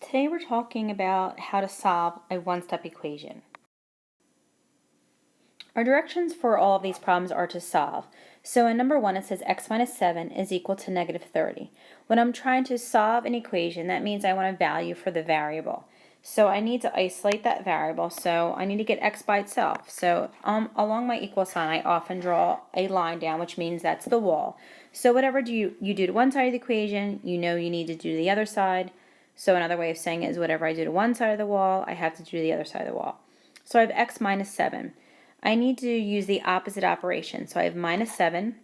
Today we're talking about how to solve a one-step equation. Our directions for all of these problems are to solve. So in number 1 it says x minus 7 is equal to negative 30. When I'm trying to solve an equation, that means I want a value for the variable. So I need to isolate that variable, so I need to get x by itself. So along my equal sign I often draw a line down, which means that's the wall. So whatever you do to one side of the equation, you know you need to do to the other side. So another way of saying it is whatever I do to one side of the wall, I have to do to the other side of the wall. So I have x minus 7. I need to use the opposite operation. So I have minus 7.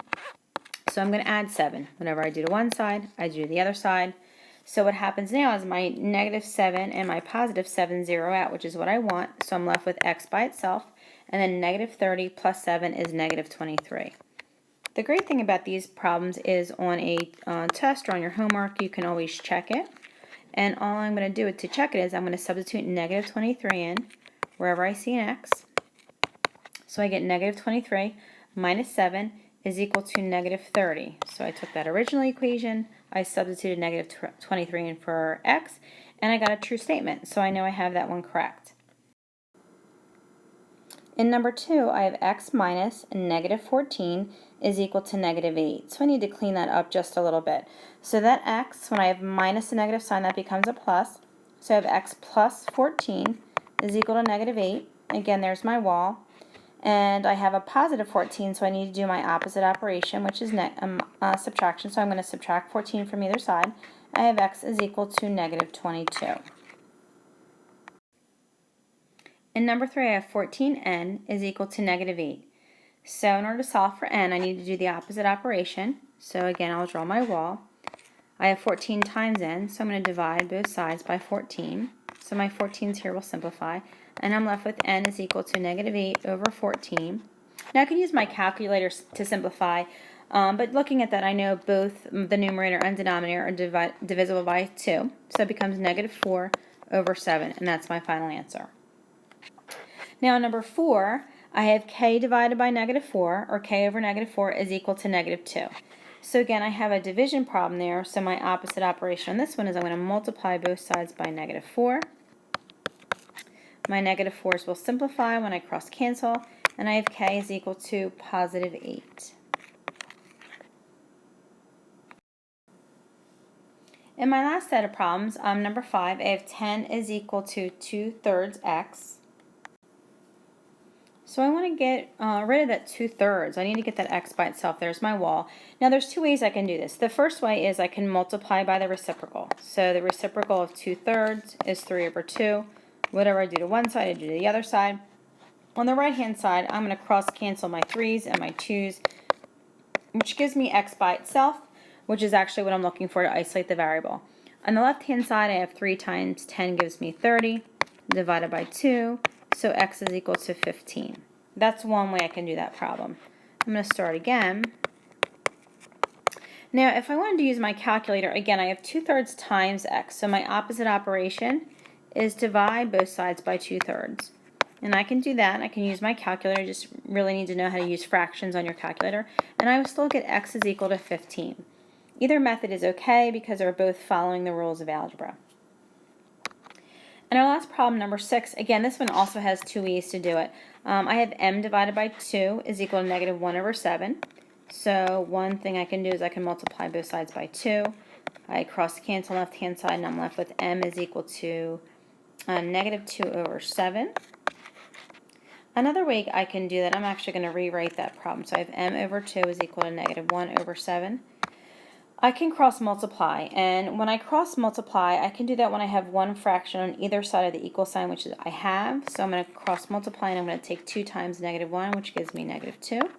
So I'm going to add 7. Whenever I do to one side, I do to the other side. So what happens now is my negative 7 and my positive 7 zero out, which is what I want. So I'm left with x by itself. And then negative 30 plus 7 is negative 23. The great thing about these problems is on a test or on your homework, you can always check it. And all I'm going to do to check it is I'm going to substitute negative 23 in wherever I see an x. So I get negative 23 minus 7 is equal to negative 30. So I took that original equation, I substituted negative 23 in for x, and I got a true statement. So I know I have that one correct. In number 2, I have x minus negative 14 is equal to negative 8. So I need to clean that up just a little bit. So that x, when I have minus a negative sign, that becomes a plus. So I have x plus 14 is equal to negative 8. Again, there's my wall. And I have a positive 14, so I need to do my opposite operation, which is subtraction. So I'm going to subtract 14 from either side. I have x is equal to negative 22. In number 3, I have 14n is equal to negative 8. So in order to solve for n, I need to do the opposite operation. So again, I'll draw my wall. I have 14 times n, so I'm going to divide both sides by 14. So my 14s here will simplify. And I'm left with n is equal to negative 8 over 14. Now I can use my calculator to simplify, but looking at that I know both the numerator and denominator are divisible by 2. So it becomes negative 4 over 7, and that's my final answer. Now in number 4, I have k divided by negative 4, or k over negative 4 is equal to negative 2. So again, I have a division problem there, so my opposite operation on this one is I'm going to multiply both sides by negative 4. My negative 4's will simplify when I cross cancel, and I have k is equal to positive 8. In my last set of problems, number 5, I have 10 is equal to 2/3 x. So I want to get rid of that 2/3. I need to get that x by itself. There's my wall. Now there's two ways I can do this. The first way is I can multiply by the reciprocal. So the reciprocal of 2/3 is 3 over 2. Whatever I do to one side, I do to the other side. On the right-hand side, I'm going to cross-cancel my 3's and my 2's, which gives me x by itself, which is actually what I'm looking for to isolate the variable. On the left-hand side, I have 3 times 10 gives me 30, divided by 2, so x is equal to 15. That's one way I can do that problem. I'm going to start again. Now, if I wanted to use my calculator, again, I have 2/3 times x, so my opposite operation is divide both sides by 2/3. And I can do that. I can use my calculator. You just really need to know how to use fractions on your calculator. And I will still get x is equal to 15. Either method is okay because they're both following the rules of algebra. And our last problem, number 6, again, this one also has two ways to do it. I have m divided by 2 is equal to negative 1 over 7. So one thing I can do is I can multiply both sides by 2. I cross cancel left-hand side, and I'm left with m is equal to negative 2 over 7. Another way I can do that, I'm actually going to rewrite that problem. So I have m over 2 is equal to negative 1 over 7. I can cross multiply, and when I cross multiply, I can do that when I have one fraction on either side of the equal sign, which is I have. So I'm going to cross multiply, and I'm going to take 2 times negative 1, which gives me negative 2. And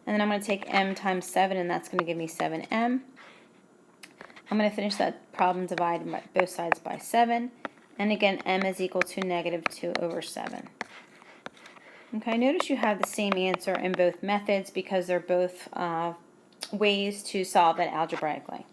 then I'm going to take m times 7, and that's going to give me 7m. I'm going to finish that problem dividing both sides by 7. And again, m is equal to negative 2 over 7. Okay, notice you have the same answer in both methods because they're both ways to solve it algebraically.